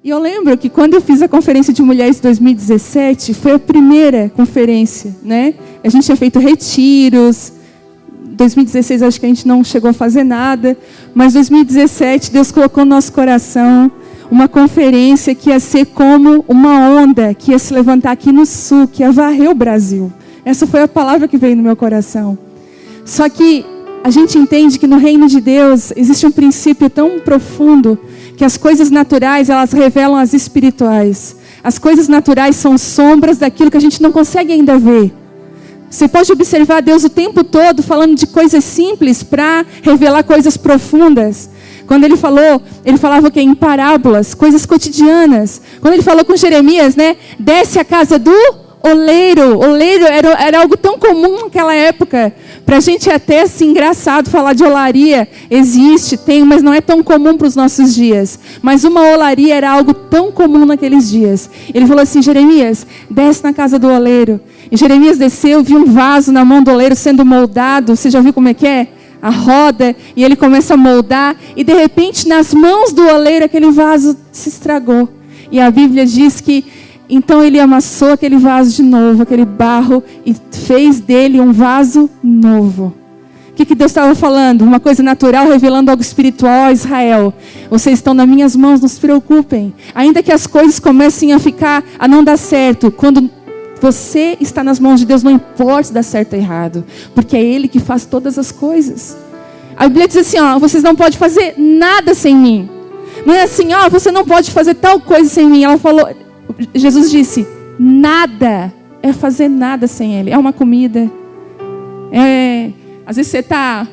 E eu lembro que quando eu fiz a conferência de mulheres de 2017, foi a primeira conferência, né? A gente tinha feito retiros. 2016 acho que a gente não chegou a fazer nada, mas 2017 Deus colocou no nosso coração uma conferência que ia ser como uma onda que ia se levantar aqui no sul, que ia varrer o Brasil. Essa foi a palavra que veio no meu coração. Só que a gente entende que no reino de Deus existe um princípio tão profundo que as coisas naturais, elas revelam as espirituais. As coisas naturais são sombras daquilo que a gente não consegue ainda ver. Você pode observar Deus o tempo todo falando de coisas simples para revelar coisas profundas. Quando ele falava o quê? Em parábolas, coisas cotidianas. Quando ele falou com Jeremias, né? Desce à casa do oleiro. Oleiro era algo tão comum naquela época. Para a gente é até assim, engraçado falar de olaria. Existe, tem, mas não é tão comum para os nossos dias. Mas uma olaria era algo tão comum naqueles dias. Ele falou assim, Jeremias, desce na casa do oleiro. E Jeremias desceu, viu um vaso na mão do oleiro sendo moldado. Você já viu como é que é? A roda, e ele começa a moldar. E de repente, nas mãos do oleiro, aquele vaso se estragou. E a Bíblia diz que então ele amassou aquele vaso de novo, aquele barro, e fez dele um vaso novo. O que Deus estava falando? Uma coisa natural revelando algo espiritual a Israel. Vocês estão nas minhas mãos, não se preocupem. Ainda que as coisas comecem a não dar certo, quando você está nas mãos de Deus, não importa se dá certo ou errado, porque é Ele que faz todas as coisas. A Bíblia diz assim, vocês não podem fazer nada sem mim. Não é assim, você não pode fazer tal coisa sem mim. Jesus disse, nada é fazer nada sem Ele. É uma comida. Às vezes você está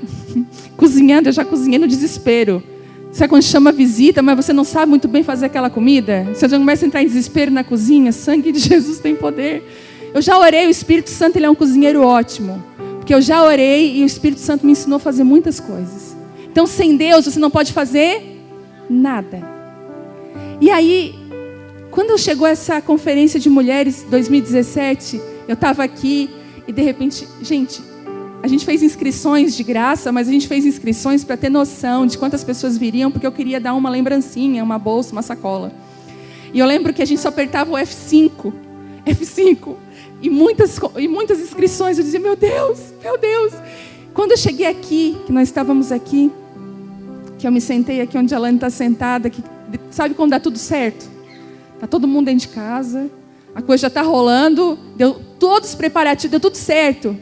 cozinhando, eu já cozinhei no desespero. Sabe quando chama visita, mas você não sabe muito bem fazer aquela comida? Você já começa a entrar em desespero na cozinha. Sangue de Jesus tem poder. Eu já orei, o Espírito Santo ele é um cozinheiro ótimo. Porque eu já orei e o Espírito Santo me ensinou a fazer muitas coisas. Então sem Deus você não pode fazer nada. E aí, quando chegou essa conferência de mulheres 2017, eu estava aqui e de repente, gente, a gente fez inscrições de graça, mas a gente fez inscrições para ter noção de quantas pessoas viriam, porque eu queria dar uma lembrancinha, uma bolsa, uma sacola. E eu lembro que a gente só apertava o F5, e muitas inscrições. Eu dizia, meu Deus. Quando eu cheguei aqui, que nós estávamos aqui, que eu me sentei aqui onde a Alane está sentada, que, sabe quando dá tudo certo? Está todo mundo dentro de casa, a coisa já está rolando, deu todos os preparativos, deu tudo certo.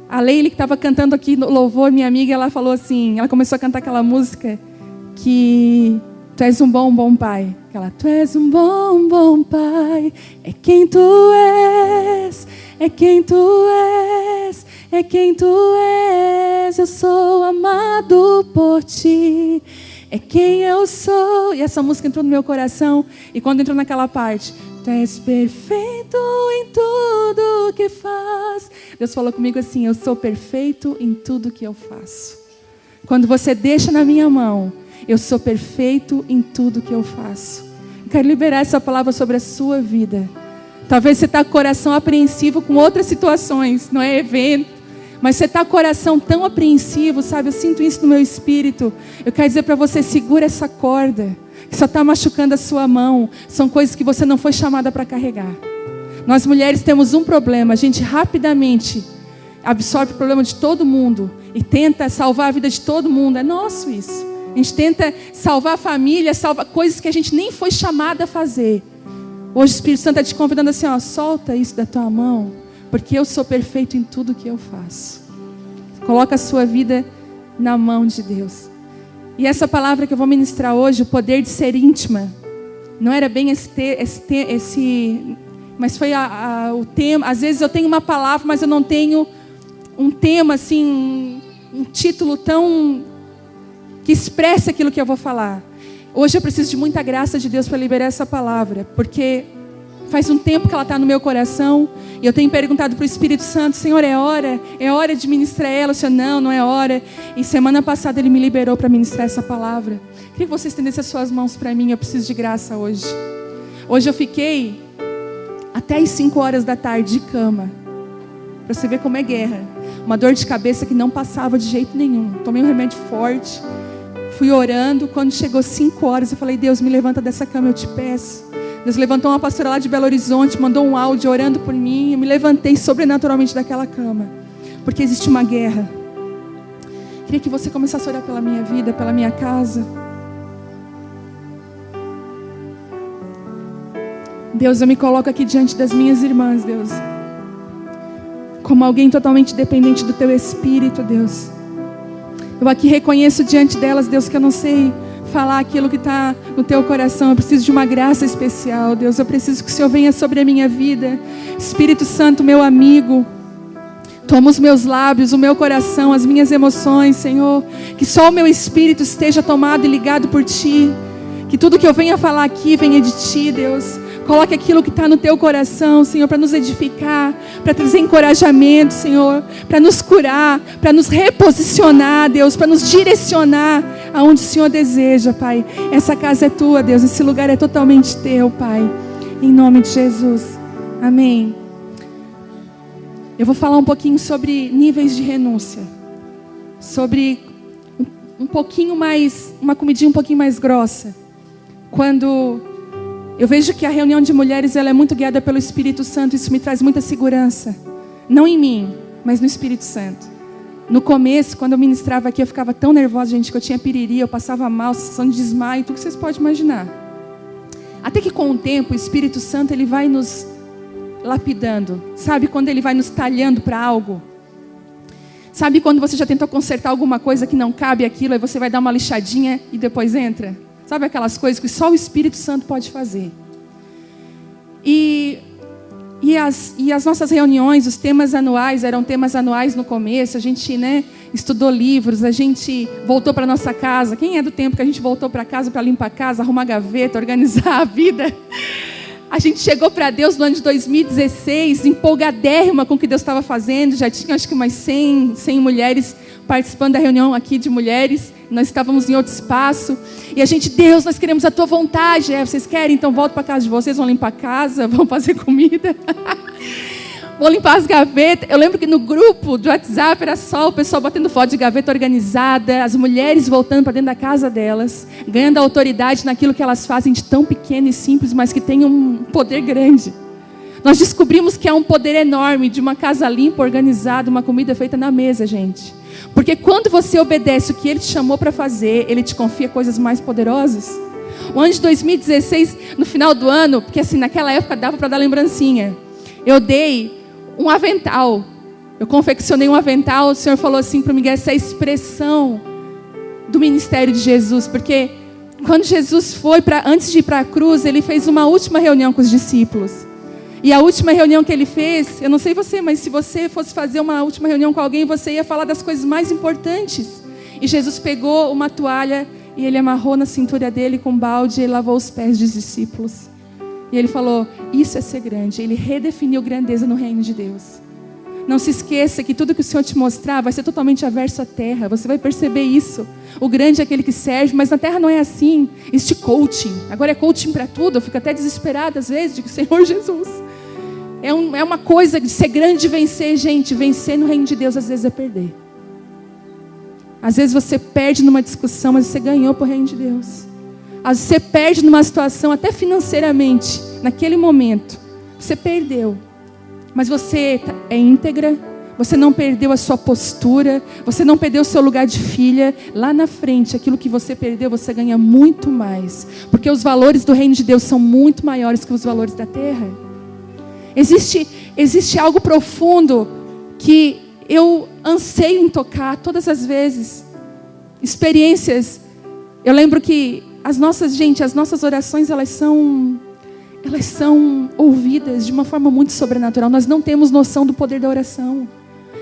A Leile, que estava cantando aqui no louvor, minha amiga, ela falou assim, ela começou a cantar aquela música que tu és um bom pai. Tu és um bom pai, é quem tu és, é quem tu és, é quem tu és, eu sou amado por ti, é quem eu sou. E essa música entrou no meu coração, e quando entrou naquela parte, tu és perfeito em tudo que faz. Deus falou comigo assim, eu sou perfeito em tudo que eu faço. Quando você deixa na minha mão, eu sou perfeito em tudo que eu faço. Eu quero liberar essa palavra sobre a sua vida. Talvez você está com o coração apreensivo com outras situações, não é evento, mas você está com o coração tão apreensivo, sabe? Eu sinto isso no meu espírito. Eu quero dizer para você, segura essa corda, que só está machucando a sua mão. São coisas que você não foi chamada para carregar. Nós mulheres temos um problema, a gente rapidamente absorve o problema de todo mundo e tenta salvar a vida de todo mundo. É nosso isso. A gente tenta salvar a família, salvar coisas que a gente nem foi chamada a fazer. Hoje o Espírito Santo está te convidando assim, solta isso da tua mão, porque eu sou perfeito em tudo que eu faço. Coloca a sua vida na mão de Deus. E essa palavra que eu vou ministrar hoje, o poder de ser íntima, não era bem mas foi o tema. Às vezes eu tenho uma palavra, mas eu não tenho um tema assim, um título tão que expressa aquilo que eu vou falar. Hoje eu preciso de muita graça de Deus para liberar essa palavra, porque faz um tempo que ela está no meu coração, e eu tenho perguntado para o Espírito Santo, Senhor, é hora de ministrar ela? O Senhor, não é hora. E semana passada Ele me liberou para ministrar essa palavra. Queria que você estendesse as suas mãos para mim, eu preciso de graça hoje. Hoje eu fiquei até as 5 horas da tarde de cama, para você ver como é guerra. Uma dor de cabeça que não passava de jeito nenhum. Tomei um remédio forte, Fui orando, quando chegou 5 horas, eu falei, Deus, me levanta dessa cama, eu te peço. Deus levantou uma pastora lá de Belo Horizonte, mandou um áudio orando por mim. Eu me levantei sobrenaturalmente daquela cama, porque existe uma guerra. Queria que você começasse a orar pela minha vida, pela minha casa. Deus, eu me coloco aqui diante das minhas irmãs, Deus, como alguém totalmente dependente do Teu Espírito, Deus. Eu aqui reconheço diante delas, Deus, que eu não sei falar aquilo que está no Teu coração. Eu preciso de uma graça especial, Deus. Eu preciso que o Senhor venha sobre a minha vida. Espírito Santo, meu amigo, toma os meus lábios, o meu coração, as minhas emoções, Senhor. Que só o meu espírito esteja tomado e ligado por Ti. Que tudo que eu venha falar aqui venha de Ti, Deus. Coloque aquilo que está no Teu coração, Senhor, para nos edificar, para trazer encorajamento, Senhor, para nos curar, para nos reposicionar, Deus, para nos direcionar aonde o Senhor deseja, Pai. Essa casa é Tua, Deus, esse lugar é totalmente Teu, Pai. Em nome de Jesus. Amém. Eu vou falar um pouquinho sobre níveis de renúncia, sobre um pouquinho mais, uma comidinha um pouquinho mais grossa. Quando eu vejo que a reunião de mulheres ela é muito guiada pelo Espírito Santo, isso me traz muita segurança. Não em mim, mas no Espírito Santo. No começo, quando eu ministrava aqui, eu ficava tão nervosa, gente, que eu tinha piriri, eu passava mal, sensação de desmaio, tudo que vocês podem imaginar. Até que com o tempo, o Espírito Santo ele vai nos lapidando. Sabe quando ele vai nos talhando para algo? Sabe quando você já tentou consertar alguma coisa que não cabe aquilo, aí você vai dar uma lixadinha e depois entra? Sabe aquelas coisas que só o Espírito Santo pode fazer? E as nossas reuniões, os temas anuais, eram temas anuais no começo. A gente, estudou livros, a gente voltou para nossa casa. Quem é do tempo que a gente voltou para casa para limpar a casa, arrumar a gaveta, organizar a vida? A gente chegou para Deus no ano de 2016, empolgadérrima com o que Deus estava fazendo. Já tinha acho que umas 100 mulheres participando da reunião aqui de mulheres. Nós estávamos em outro espaço. E a gente, Deus, nós queremos a Tua vontade. Vocês querem? Então volta para casa de vocês, vão limpar a casa, vão fazer comida. Vão limpar as gavetas. Eu lembro que no grupo do WhatsApp era só o pessoal batendo foto de gaveta organizada, as mulheres voltando para dentro da casa delas, ganhando autoridade naquilo que elas fazem de tão pequeno e simples, mas que tem um poder grande. Nós descobrimos que há um poder enorme de uma casa limpa, organizada, uma comida feita na mesa, gente. Porque quando você obedece o que Ele te chamou para fazer, Ele te confia coisas mais poderosas. O ano de 2016, no final do ano, porque assim, naquela época dava para dar lembrancinha, eu dei um avental. Eu confeccionei um avental. O Senhor falou assim para mim, essa é a expressão do ministério de Jesus. Porque quando Jesus foi, antes de ir para a cruz, Ele fez uma última reunião com os discípulos. E a última reunião que Ele fez, eu não sei você, mas se você fosse fazer uma última reunião com alguém, você ia falar das coisas mais importantes. E Jesus pegou uma toalha e Ele amarrou na cintura dele com um balde e lavou os pés dos discípulos. E Ele falou, isso é ser grande. Ele redefiniu grandeza no reino de Deus. Não se esqueça que tudo que o Senhor te mostrar vai ser totalmente averso à terra. Você vai perceber isso. O grande é aquele que serve, mas na terra não é assim. Este coaching, agora é coaching para tudo. Eu fico até desesperada às vezes, digo, Senhor Jesus. É uma coisa de ser grande e vencer, gente. Vencer no reino de Deus às vezes é perder. Às vezes você perde numa discussão, mas você ganhou para o reino de Deus. Às vezes você perde numa situação, até financeiramente, naquele momento. Você perdeu. Mas você é íntegra, você não perdeu a sua postura, você não perdeu o seu lugar de filha. Lá na frente, aquilo que você perdeu, você ganha muito mais. Porque os valores do reino de Deus são muito maiores que os valores da terra. Existe algo profundo que eu anseio em tocar todas as vezes. Experiências. Eu lembro que as nossas orações, elas são ouvidas de uma forma muito sobrenatural. Nós não temos noção do poder da oração.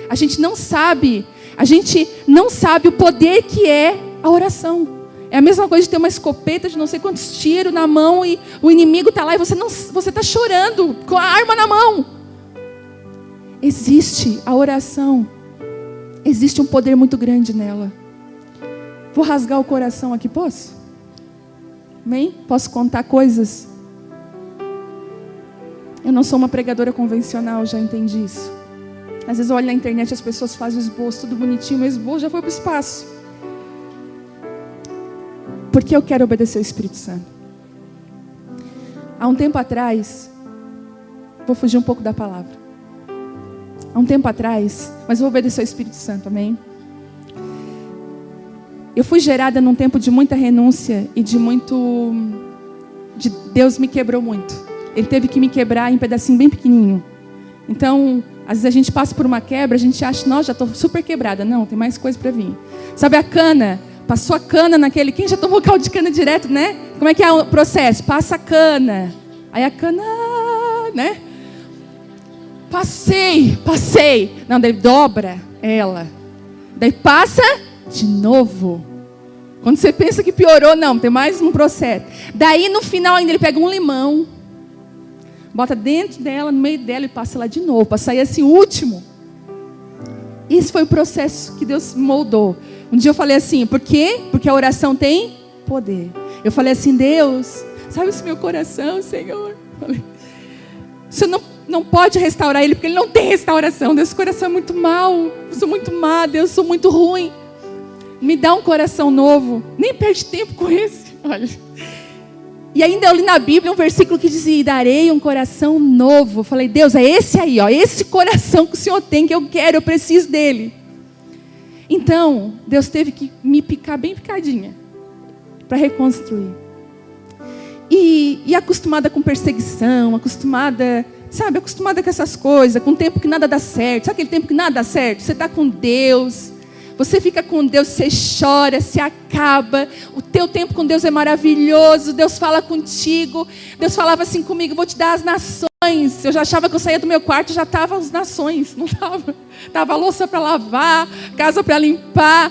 A gente não sabe o poder que é a oração. É a mesma coisa de ter uma escopeta de não sei quantos tiros na mão e o inimigo está lá e você está chorando com a arma na mão. Existe a oração. Existe um poder muito grande nela. Vou rasgar o coração aqui, posso? Amém? Posso contar coisas? Eu não sou uma pregadora convencional, já entendi isso. Às vezes eu olho na internet, as pessoas fazem o esboço, tudo bonitinho, mas o esboço já foi para o espaço. Porque eu quero obedecer o Espírito Santo. Há um tempo atrás, vou fugir um pouco da palavra. Há um tempo atrás, mas vou obedecer o Espírito Santo, amém? Eu fui gerada num tempo de muita renúncia e Deus me quebrou muito. Ele teve que me quebrar em um pedacinho bem pequenininho. Então, às vezes a gente passa por uma quebra, a gente acha, nossa, já estou super quebrada. Não, tem mais coisa para vir. Sabe a cana? Passou a cana naquele... Quem já tomou caldo de cana direto, né? Como é que é o processo? Passa a cana. Aí a cana, né? Passei. Não, daí dobra ela. Daí passa de novo. Quando você pensa que piorou, não, tem mais um processo. Daí no final ainda ele pega um limão, bota dentro dela, no meio dela e passa lá de novo, para sair assim o último. Esse foi o processo que Deus moldou. Um dia eu falei assim, por quê? Porque a oração tem poder. Eu falei assim, Deus, sabe esse meu coração, Senhor? O Senhor não pode restaurar ele, porque ele não tem restauração. Deus, esse coração é muito mau, eu sou muito má, Deus, eu sou muito ruim. Me dá um coração novo. Nem perde tempo com esse. Olha. E ainda eu li na Bíblia um versículo que dizia, darei um coração novo. Eu falei, Deus, é esse aí, ó, esse coração que o Senhor tem, que eu quero, eu preciso dele. Então, Deus teve que me picar bem picadinha, para reconstruir. E acostumada com perseguição, acostumada com essas coisas, com o tempo que nada dá certo. Sabe aquele tempo que nada dá certo? Você está com Deus, você fica com Deus, você chora, se acaba. O teu tempo com Deus é maravilhoso. Deus fala contigo. Deus falava assim comigo, vou te dar as nações. Eu já achava que eu saía do meu quarto e já estava as nações. Não estava. Estava louça para lavar, casa para limpar,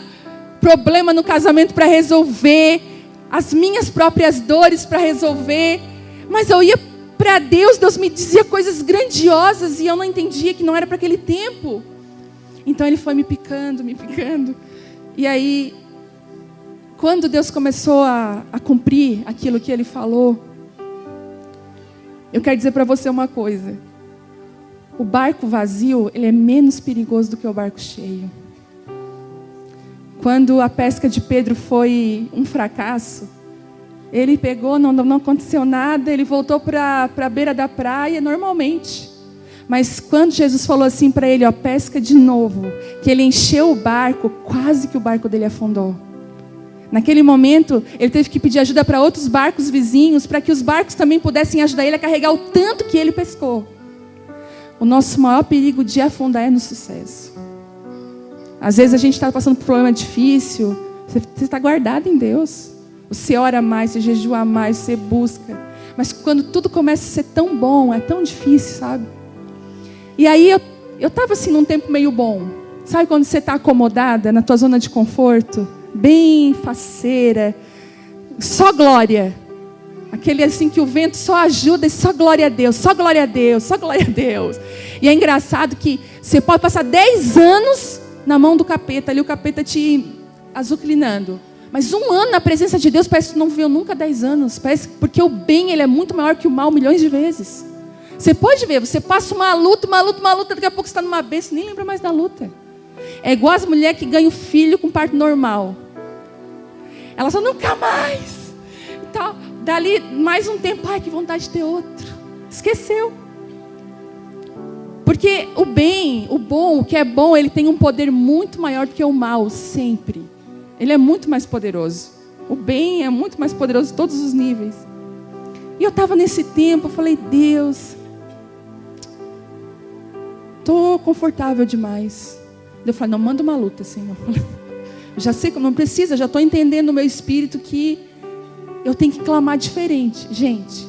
problema no casamento para resolver, as minhas próprias dores para resolver. Mas eu ia para Deus, Deus me dizia coisas grandiosas e eu não entendia que não era para aquele tempo. Então ele foi me picando. E aí, quando Deus começou a cumprir aquilo que ele falou, eu quero dizer para você uma coisa. O barco vazio, ele é menos perigoso do que o barco cheio. Quando a pesca de Pedro foi um fracasso, ele pegou, não aconteceu nada, ele voltou para a beira da praia normalmente. Mas quando Jesus falou assim para ele, ó, pesca de novo, que ele encheu o barco, quase que o barco dele afundou. Naquele momento, ele teve que pedir ajuda para outros barcos vizinhos, para que os barcos também pudessem ajudar ele a carregar o tanto que ele pescou. O nosso maior perigo de afundar é no sucesso. Às vezes a gente está passando por um problema difícil, você está guardado em Deus. Você ora mais, você jejua mais, você busca. Mas quando tudo começa a ser tão bom, é tão difícil, sabe? E aí eu estava assim num tempo meio bom. Sabe quando você está acomodada na tua zona de conforto? Bem faceira. Só glória. Aquele assim que o vento só ajuda e só glória a Deus. Só glória a Deus, só glória a Deus. E é engraçado que você pode passar 10 anos na mão do capeta. Ali o capeta te azucrinando. Mas 1 ano na presença de Deus parece que não viveu nunca 10 anos. Parece porque o bem ele é muito maior que o mal milhões de vezes. Você pode ver, você passa uma luta, daqui a pouco você está numa bênção, nem lembra mais da luta. É igual as mulheres que ganham filho com parto normal. Elas falam, nunca mais. Então, dali mais um tempo, ai que vontade de ter outro. Esqueceu. Porque o bem, o bom, o que é bom, ele tem um poder muito maior do que o mal, sempre. Ele é muito mais poderoso. O bem é muito mais poderoso em todos os níveis. E eu estava nesse tempo, eu falei, Deus, estou confortável demais. Eu falei, não, manda uma luta, Senhor. Eu já sei que não precisa, já estou entendendo no meu espírito que eu tenho que clamar diferente. Gente,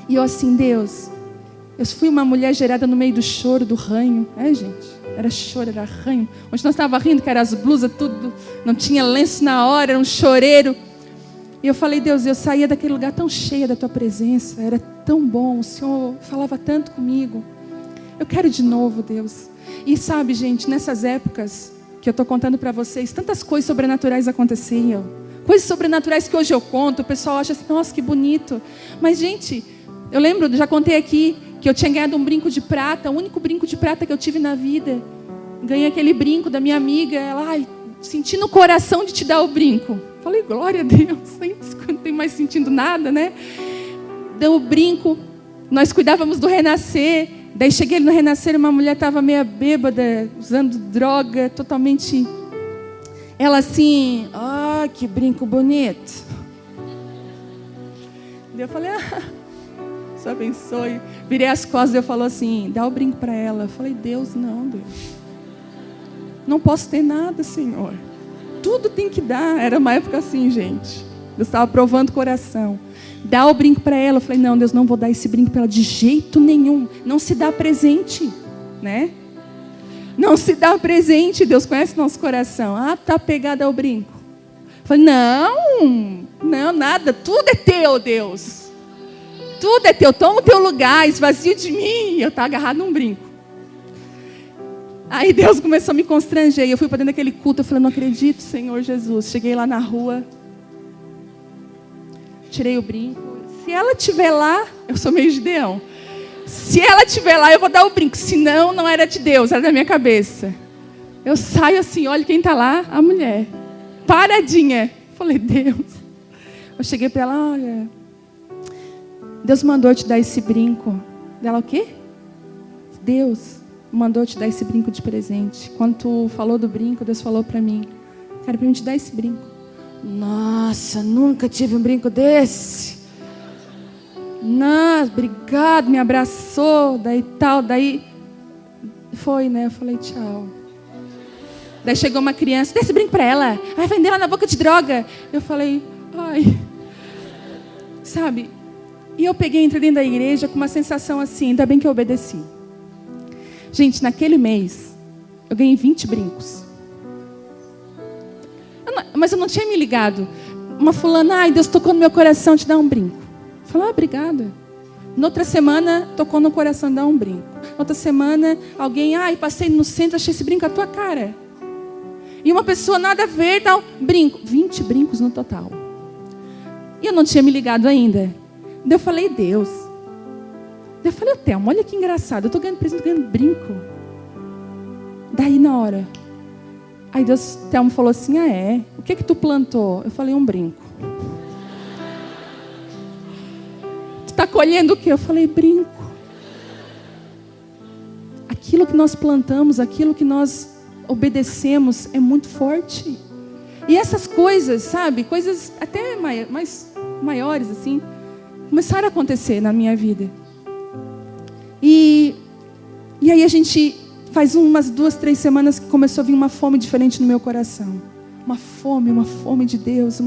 e eu assim, Deus, eu fui uma mulher gerada no meio do choro, do ranho. Gente, era choro, era ranho. Onde nós estávamos rindo, que eram as blusas, tudo, não tinha lenço na hora, era um choreiro. E eu falei, Deus, eu saía daquele lugar tão cheia da tua presença, era tão bom, o Senhor falava tanto comigo. Eu quero de novo, Deus. E sabe, gente, nessas épocas que eu estou contando para vocês, tantas coisas sobrenaturais aconteciam. Coisas sobrenaturais que hoje eu conto, o pessoal acha assim, nossa, que bonito. Mas, gente, eu lembro, já contei aqui, que eu tinha ganhado um brinco de prata, o único brinco de prata que eu tive na vida. Ganhei aquele brinco da minha amiga, ela, senti no coração de te dar o brinco. Falei, glória a Deus, não tem mais sentindo nada, né? Deu o brinco, nós cuidávamos do Renascer. Daí cheguei no Renascer, uma mulher estava meio bêbada, usando droga, totalmente... Ela assim, que brinco bonito. Daí eu falei, Deus abençoe. Virei as costas e eu falei assim, dá o brinco para ela. Eu falei, Deus, Deus. Não posso ter nada, Senhor. Tudo tem que dar. Era uma época assim, gente. Deus estava provando o coração. Dá o brinco para ela. Eu falei, não, Deus, não vou dar esse brinco para ela de jeito nenhum. Não se dá presente, né? Não se dá presente. Deus conhece nosso coração. Tá pegada ao brinco. Eu falei, não, nada. Tudo é teu, Deus. Tudo é teu. Toma o teu lugar, esvazia de mim. Eu estava agarrado num brinco. Aí Deus começou a me constranger. E eu fui para dentro daquele culto. Eu falei, não acredito, Senhor Jesus. Cheguei lá na rua. Tirei o brinco. Se ela estiver lá, eu sou meio Gideão. Se ela estiver lá, eu vou dar o brinco. Senão, não era de Deus, era da minha cabeça. Eu saio assim, olha quem está lá, a mulher. Paradinha. Falei, Deus. Eu cheguei para ela, olha, Deus mandou eu te dar esse brinco. Ela, o quê? Deus mandou eu te dar esse brinco de presente. Quando tu falou do brinco, Deus falou para mim, cara, para mim te dar esse brinco. Nossa, nunca tive um brinco desse. Nossa, obrigado, me abraçou, daí foi, né? Eu falei, tchau. Daí chegou uma criança, dá esse brinco para ela, vai vender lá na boca de droga. Eu falei, sabe? E eu entrei dentro da igreja com uma sensação assim, ainda bem que eu obedeci. Gente, naquele mês, eu ganhei 20 brincos. Mas eu não tinha me ligado. Uma fulana, Deus tocou no meu coração, te dá um brinco. Eu falei, obrigada. Noutra semana, tocou no coração, dá um brinco. Outra semana, alguém, passei no centro, achei esse brinco a tua cara. E uma pessoa, nada a ver, dá um brinco. 20 brincos no total. E eu não tinha me ligado ainda. Daí eu falei, Deus. Daí eu falei, Thelma, olha que engraçado. Eu estou ganhando presente, estou ganhando brinco. Daí na hora. Aí Deus, Thelma falou assim, o que tu plantou? Eu falei, um brinco. Tu está colhendo o quê? Eu falei, brinco. Aquilo que nós plantamos, aquilo que nós obedecemos é muito forte. E essas coisas, sabe? Coisas até mais maiores, assim, começaram a acontecer na minha vida. E aí a gente... Faz umas 2, 3 semanas que começou a vir uma fome diferente no meu coração. Uma fome de Deus.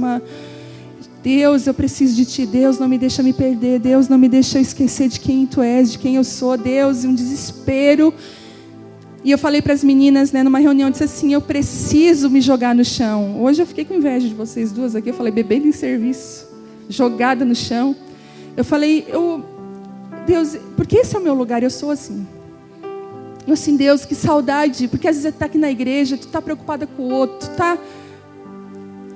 Deus, eu preciso de Ti. Deus, não me deixa me perder. Deus, não me deixa esquecer de quem Tu és, de quem eu sou. Deus, um desespero. E eu falei para as meninas, numa reunião, eu disse assim, eu preciso me jogar no chão. Hoje eu fiquei com inveja de vocês duas aqui. Eu falei, bebendo em serviço, jogada no chão. Eu falei, Deus, porque esse é o meu lugar, eu sou assim. Eu assim, Deus, que saudade, porque às vezes você está aqui na igreja, tu está preocupada com o outro, tu tá...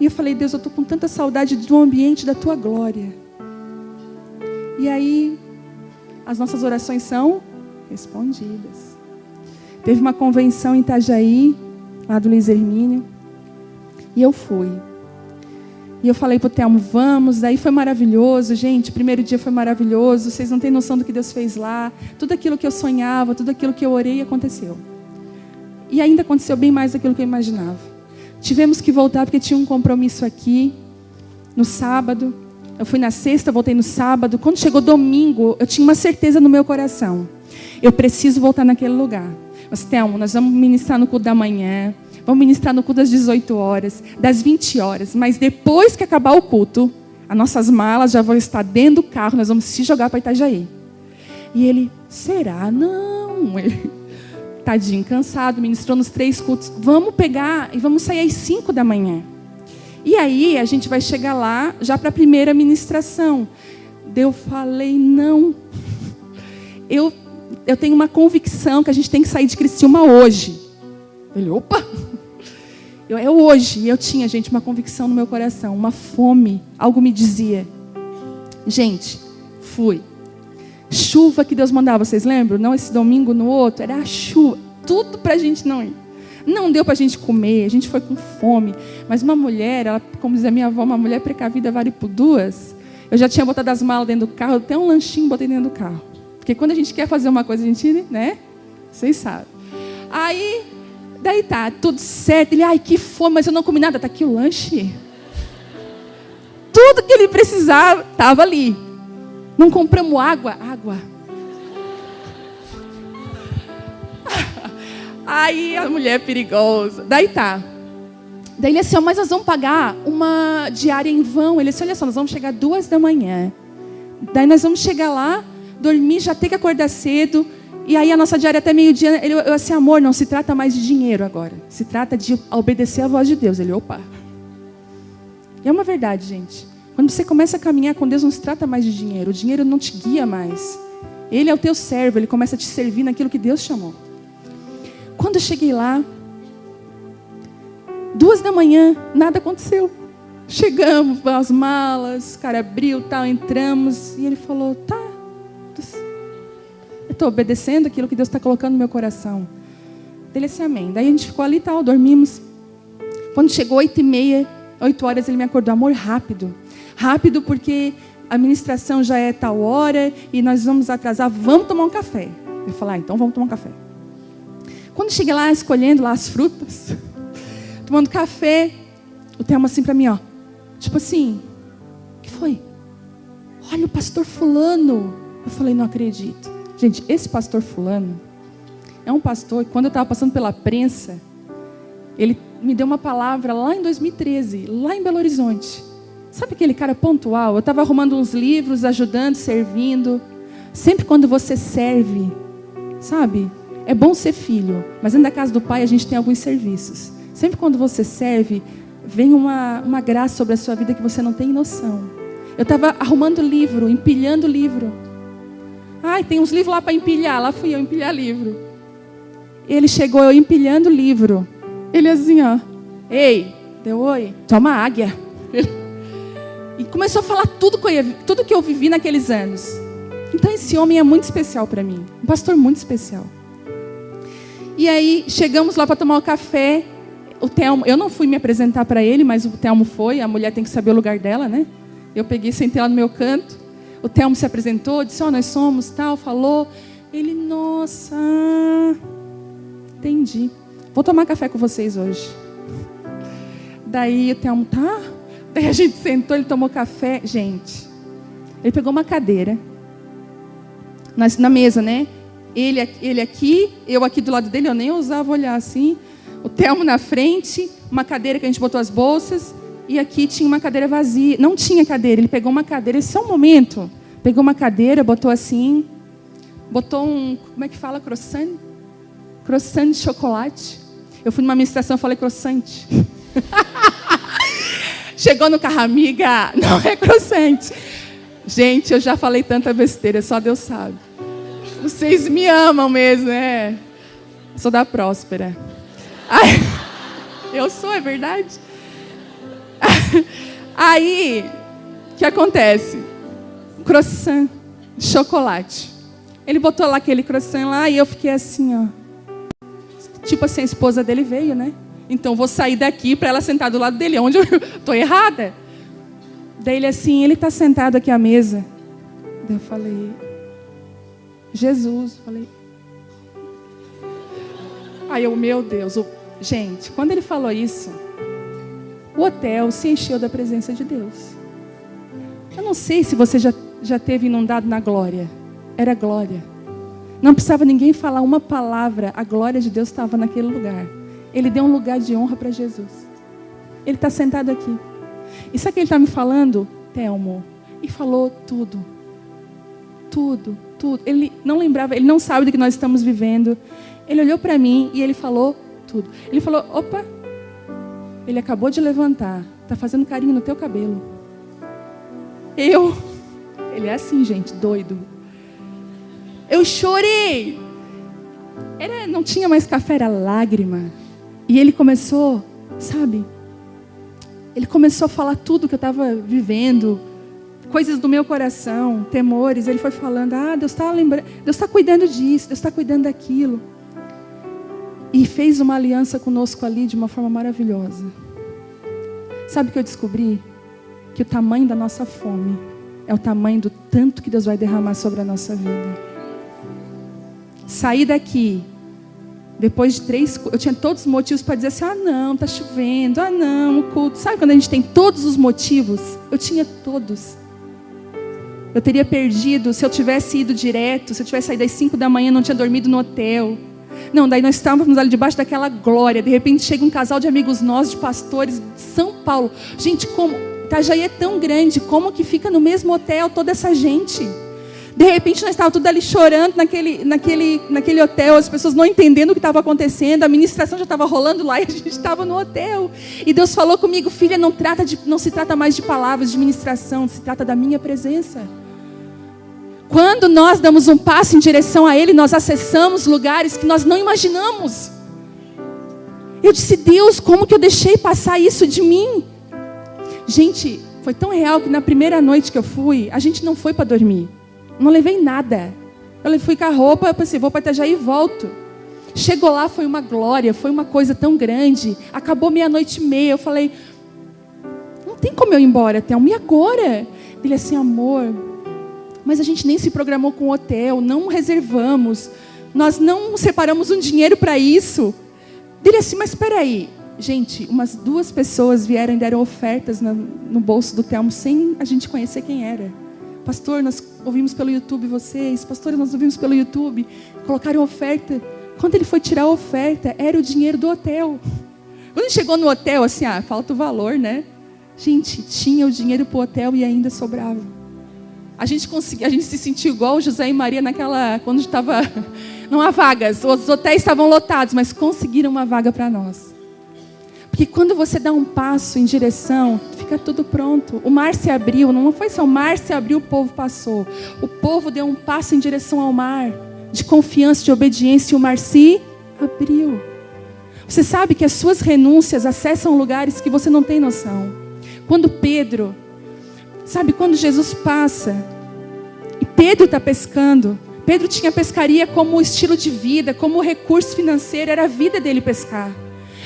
E eu falei, Deus, eu estou com tanta saudade do ambiente da Tua glória. E aí, as nossas orações são respondidas. Teve uma convenção em Itajaí, lá do Luiz Hermínio, e eu fui. E eu falei para o Thelmo, vamos, daí foi maravilhoso, gente, o primeiro dia foi maravilhoso, vocês não têm noção do que Deus fez lá, tudo aquilo que eu sonhava, tudo aquilo que eu orei aconteceu. E ainda aconteceu bem mais daquilo que eu imaginava. Tivemos que voltar porque tinha um compromisso aqui, no sábado, eu fui na sexta, voltei no sábado, quando chegou domingo, eu tinha uma certeza no meu coração, eu preciso voltar naquele lugar. Mas Thelmo, nós vamos ministrar no culto da manhã, vamos ministrar no culto das 18 horas, das 20 horas. Mas depois que acabar o culto, as nossas malas já vão estar dentro do carro, nós vamos se jogar para Itajaí. E ele, será? Não. Ele, tadinho, cansado, ministrou nos 3 cultos. Vamos pegar e vamos sair às 5 da manhã. E aí a gente vai chegar lá já para a primeira ministração. Eu falei, não. Eu tenho uma convicção que a gente tem que sair de Criciúma hoje. Ele, opa! É hoje. E eu tinha, gente, uma convicção no meu coração, uma fome. Algo me dizia. Gente, fui. Chuva que Deus mandava, vocês lembram? Não esse domingo, no outro. Era a chuva. Tudo pra gente não ir. Não deu para a gente comer, a gente foi com fome. Mas uma mulher, ela, como diz a minha avó, uma mulher precavida vale por duas. Eu já tinha botado as malas dentro do carro, até um lanchinho botei dentro do carro. Porque quando a gente quer fazer uma coisa, a gente, né? Vocês sabem. Aí, daí tá, tudo certo. Ele, ai, que fome, mas eu não comi nada. Tá aqui o lanche. Tudo que ele precisava estava ali. Não compramos água. Aí a mulher é perigosa. Daí tá. Daí ele assim, mas nós vamos pagar uma diária em vão. Ele disse, olha só, nós vamos chegar 2 da manhã. Daí nós vamos chegar lá, dormir, já ter que acordar cedo. E aí a nossa diária até meio-dia. Eu assim, amor, não se trata mais de dinheiro agora. Se trata de obedecer a voz de Deus. Ele, opa. E é uma verdade, gente. Quando você começa a caminhar com Deus, não se trata mais de dinheiro. O dinheiro não te guia mais. Ele é o teu servo, ele começa a te servir naquilo que Deus chamou. Quando eu cheguei lá, 2 da manhã, nada aconteceu. Chegamos, as malas, o cara abriu, tal, entramos. E ele falou, tá, eu estou obedecendo aquilo que Deus está colocando no meu coração. Ele disse amém. Daí a gente ficou ali e tal, dormimos. Quando chegou 8h30, 8 horas, ele me acordou, amor, rápido. Rápido porque a ministração já é tal hora e nós vamos atrasar, vamos tomar um café. Eu falei, então vamos tomar um café. Quando cheguei lá, escolhendo lá as frutas, tomando café, o Thelma assim para mim, ó. Tipo assim, o que foi? Olha o pastor fulano. Eu falei, não acredito. Gente, esse pastor fulano é um pastor que quando eu estava passando pela prensa, ele me deu uma palavra lá em 2013, lá em Belo Horizonte. Sabe aquele cara pontual? Eu estava arrumando uns livros, ajudando, servindo. Sempre quando você serve, sabe? É bom ser filho, mas dentro da casa do pai a gente tem alguns serviços. Sempre quando você serve, vem uma graça sobre a sua vida que você não tem noção. Eu estava arrumando livro, empilhando livro. Ai, tem uns livros lá para empilhar. Lá fui eu empilhar livro. Ele chegou, eu empilhando livro. Ele assim, ó. Ei, deu oi. Toma águia. E começou a falar tudo que eu vivi naqueles anos. Então esse homem é muito especial para mim. Um pastor muito especial. E aí, chegamos lá para tomar o café. O Thelmo, eu não fui me apresentar para ele, mas o Thelmo foi. A mulher tem que saber o lugar dela, né? Eu peguei, sentei lá no meu canto. O Thelmo se apresentou, disse, nós somos, tal, falou. Ele, nossa, entendi. Vou tomar café com vocês hoje. Daí o Thelmo, tá? Daí a gente sentou, ele tomou café. Gente, ele pegou uma cadeira. Na mesa, né? Ele aqui, eu aqui do lado dele, eu nem ousava olhar assim. O Thelmo na frente, uma cadeira que a gente botou as bolsas. E aqui tinha uma cadeira vazia. Não tinha cadeira, ele pegou uma cadeira, esse é um momento. Pegou uma cadeira, botou assim. Botou como é que fala? Croissant? Croissant de chocolate. Eu fui numa ministração e falei croissant. Chegou no carro, amiga, não é croissant. Gente, eu já falei tanta besteira, só Deus sabe. Vocês me amam mesmo, né? Sou da Próspera. Ai, eu sou, é verdade? Aí, o que acontece? Croissant de chocolate. Ele botou lá aquele croissant lá e eu fiquei assim, ó. Tipo assim, a esposa dele veio, né? Então vou sair daqui para ela sentar do lado dele, onde eu tô errada. Daí ele assim, ele tá sentado aqui à mesa. Daí eu falei, Jesus, falei. Aí eu, meu Deus, gente, quando ele falou isso, o hotel se encheu da presença de Deus. Eu não sei se você já teve inundado na glória. Era glória. Não precisava ninguém falar uma palavra. A glória de Deus estava naquele lugar. Ele deu um lugar de honra para Jesus. Ele está sentado aqui. E sabe o que ele está me falando? Thelmo. E falou tudo. Tudo, tudo. Ele não lembrava, ele não sabe do que nós estamos vivendo. Ele olhou para mim e ele falou tudo. Ele falou, opa, ele acabou de levantar. Está fazendo carinho no teu cabelo. Ele é assim, gente, doido. Eu chorei. Não tinha mais café, era lágrima. E ele começou, sabe? Ele começou a falar tudo que eu estava vivendo. Coisas do meu coração, temores. Ele foi falando, Deus está lembrando, Deus está cuidando disso, Deus está cuidando daquilo. e fez uma aliança conosco ali de uma forma maravilhosa. Sabe o que eu descobri? Que o tamanho da nossa fome é o tamanho do tanto que Deus vai derramar sobre a nossa vida. Saí daqui, depois de 3, eu tinha todos os motivos para dizer assim, não, está chovendo, não, o culto. Sabe quando a gente tem todos os motivos? Eu tinha todos. Eu teria perdido se eu tivesse ido direto, se eu tivesse saído às 5 da manhã, não tinha dormido no hotel. Não, daí nós estávamos ali debaixo daquela glória. De repente chega um casal de amigos nossos, de pastores de São Paulo. Gente, como Itajaí é tão grande, como que fica no mesmo hotel toda essa gente? De repente nós estávamos tudo ali chorando naquele hotel, as pessoas não entendendo o que estava acontecendo, a ministração já estava rolando lá e a gente estava no hotel. E Deus falou comigo, filha, não se trata mais de palavras, de ministração, se trata da minha presença. Quando nós damos um passo em direção a Ele, nós acessamos lugares que nós não imaginamos. Eu disse, Deus, como que eu deixei passar isso de mim? Gente, foi tão real que na primeira noite que eu fui, a gente não foi para dormir. Não levei nada. Eu fui com a roupa, eu pensei, vou para Itajaí e volto. Chegou lá, foi uma glória, foi uma coisa tão grande. Acabou 00:30, eu falei, não tem como eu ir embora, Thelma, e agora? Ele assim, amor, mas a gente nem se programou com o hotel, não reservamos, nós não separamos um dinheiro para isso. Ele assim, mas espera aí. Gente, umas 2 pessoas vieram e deram ofertas no bolso do Thelmo sem a gente conhecer quem era. Pastor, nós ouvimos pelo YouTube vocês. Pastor, nós ouvimos pelo YouTube. Colocaram oferta. Quando ele foi tirar a oferta, era o dinheiro do hotel. Quando ele chegou no hotel, assim, falta o valor, né? Gente, tinha o dinheiro para o hotel e ainda sobrava. A gente se sentiu igual o José e Maria quando estava... Não há vagas, os hotéis estavam lotados, mas conseguiram uma vaga para nós. Porque quando você dá um passo em direção, fica tudo pronto. O mar se abriu, não foi só o mar se abriu, o povo passou. O povo deu um passo em direção ao mar, de confiança, de obediência, e o mar se abriu. Você sabe que as suas renúncias acessam lugares que você não tem noção. Quando Jesus passa, e Pedro está pescando, Pedro tinha pescaria como estilo de vida, como recurso financeiro, era a vida dele pescar.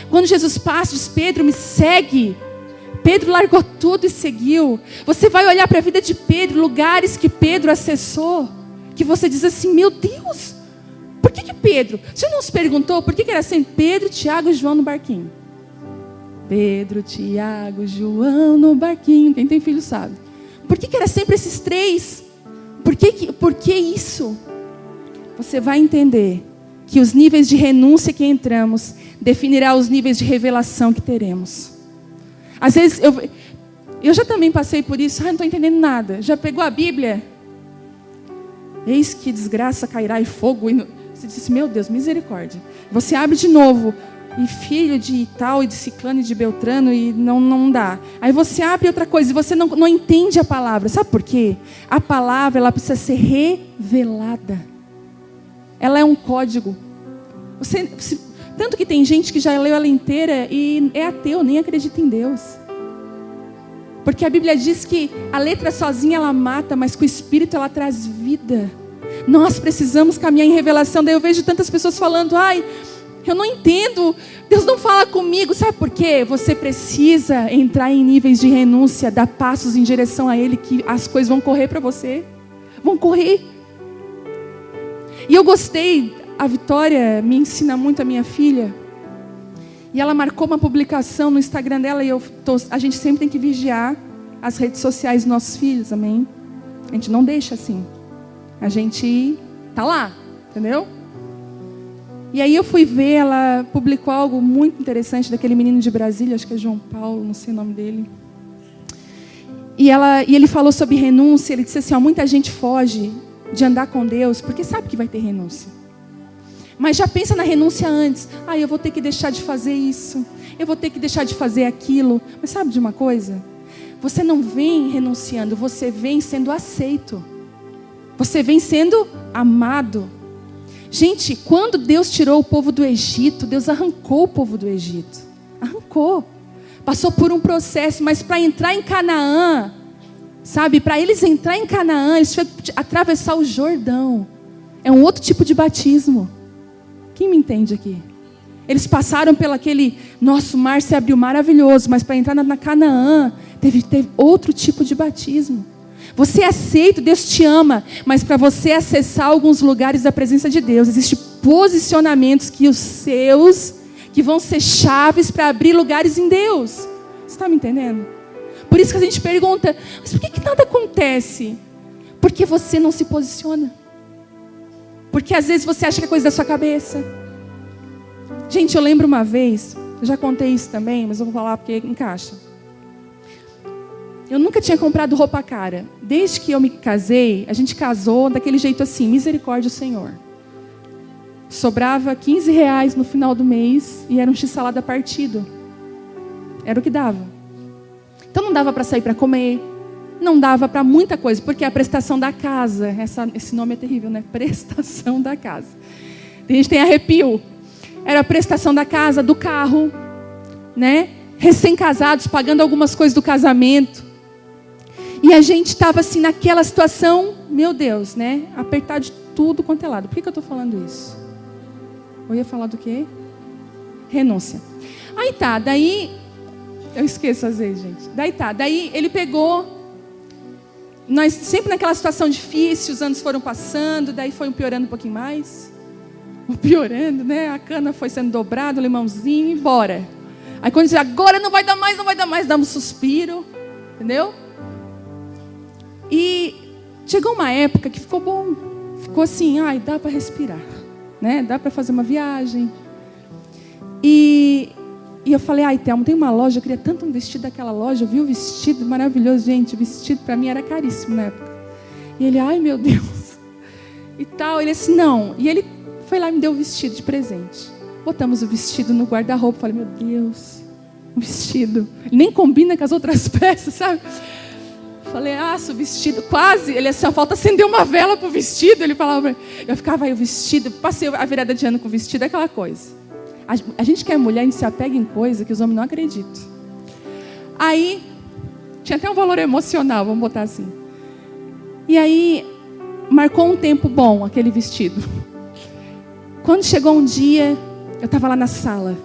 Quando Jesus passa, diz, Pedro, me segue. Pedro largou tudo e seguiu. Você vai olhar para a vida de Pedro, lugares que Pedro acessou, que você diz assim, meu Deus, por que Pedro? Você não se perguntou por que era assim, Pedro, Tiago e João no barquinho? Pedro, Tiago, João no barquinho. Quem tem filho sabe. Por que era sempre esses 3? Por que isso? Você vai entender que os níveis de renúncia que entramos definirá os níveis de revelação que teremos. Às vezes, eu já também passei por isso. Não estou entendendo nada. Já pegou a Bíblia? Eis que desgraça cairá e fogo. Você disse, meu Deus, misericórdia. Você abre de novo. E filho de tal, e de ciclano, e de beltrano, e não dá. Aí você abre outra coisa, e você não entende a palavra. Sabe por quê? A palavra, ela precisa ser revelada. Ela é um código. Tanto que tem gente que já leu ela inteira e é ateu, nem acredita em Deus. Porque a Bíblia diz que a letra sozinha ela mata, mas com o Espírito ela traz vida. Nós precisamos caminhar em revelação. Daí eu vejo tantas pessoas falando, eu não entendo, Deus não fala comigo. Sabe por quê? Você precisa entrar em níveis de renúncia, dar passos em direção a Ele, que as coisas vão correr para você. Vão correr. E eu gostei, a Vitória me ensina muito, a minha filha. E ela marcou uma publicação no Instagram dela, e a gente sempre tem que vigiar as redes sociais dos nossos filhos, amém? A gente não deixa assim. A gente tá lá, entendeu? E aí eu fui ver, ela publicou algo muito interessante daquele menino de Brasília, acho que é João Paulo, não sei o nome dele. E ele falou sobre renúncia, ele disse assim, muita gente foge de andar com Deus, porque sabe que vai ter renúncia. Mas já pensa na renúncia antes. Eu vou ter que deixar de fazer isso, eu vou ter que deixar de fazer aquilo. Mas sabe de uma coisa? Você não vem renunciando, você vem sendo aceito. Você vem sendo amado. Gente, quando Deus tirou o povo do Egito, Deus arrancou o povo do Egito. Arrancou. Passou por um processo, mas para entrar em Canaã, sabe? Para eles entrar em Canaã, eles tiveram que atravessar o Jordão. É um outro tipo de batismo. Quem me entende aqui? Eles passaram pelo aquele, nosso mar se abriu maravilhoso, mas para entrar na Canaã, teve outro tipo de batismo. Você é aceito, Deus te ama, mas para você acessar alguns lugares da presença de Deus, existem posicionamentos que vão ser chaves para abrir lugares em Deus. Você está me entendendo? Por isso que a gente pergunta, mas por que nada acontece? Porque você não se posiciona. Porque às vezes você acha que é coisa da sua cabeça. Gente, eu lembro uma vez, eu já contei isso também, mas eu vou falar porque encaixa. Eu nunca tinha comprado roupa cara. Desde que eu me casei, a gente casou daquele jeito assim, misericórdia do Senhor. Sobrava R$15 no final do mês e era um x-salada partido. Era o que dava. Então não dava para sair para comer, não dava para muita coisa, porque a prestação da casa, esse nome é terrível, né? Prestação da casa. A gente tem arrepio. Era a prestação da casa, do carro, né? Recém-casados, pagando algumas coisas do casamento. E a gente estava assim naquela situação, meu Deus, né? Apertar de tudo quanto é lado. Por que eu estou falando isso? Eu ia falar do quê? Renúncia. Aí tá, daí... Eu esqueço às vezes, gente. Daí ele pegou... Nós sempre naquela situação difícil, os anos foram passando, daí foi piorando um pouquinho mais. Piorando, né? A cana foi sendo dobrada, o limãozinho, e embora. Aí quando diz, agora não vai dar mais, dá um suspiro. Entendeu? E chegou uma época que ficou bom. Ficou assim, dá para respirar. Né? Dá para fazer uma viagem. E eu falei, Thelma, tem uma loja, eu queria tanto um vestido daquela loja. Eu vi o vestido maravilhoso, gente. O vestido para mim era caríssimo na época. E ele, meu Deus. E tal, ele assim, não. E ele foi lá e me deu o vestido de presente. Botamos o vestido no guarda-roupa. Falei, meu Deus, um vestido. Ele nem combina com as outras peças, sabe? Falei, o vestido, quase. Ele só falta acender uma vela pro vestido. Ele falava, eu ficava aí o vestido. Passei a virada de ano com o vestido, aquela coisa. A gente que é mulher, a gente se apega em coisa que os homens não acreditam. Aí, tinha até um valor emocional, vamos botar assim. E aí, marcou um tempo bom aquele vestido. Quando chegou um dia, eu estava lá na sala.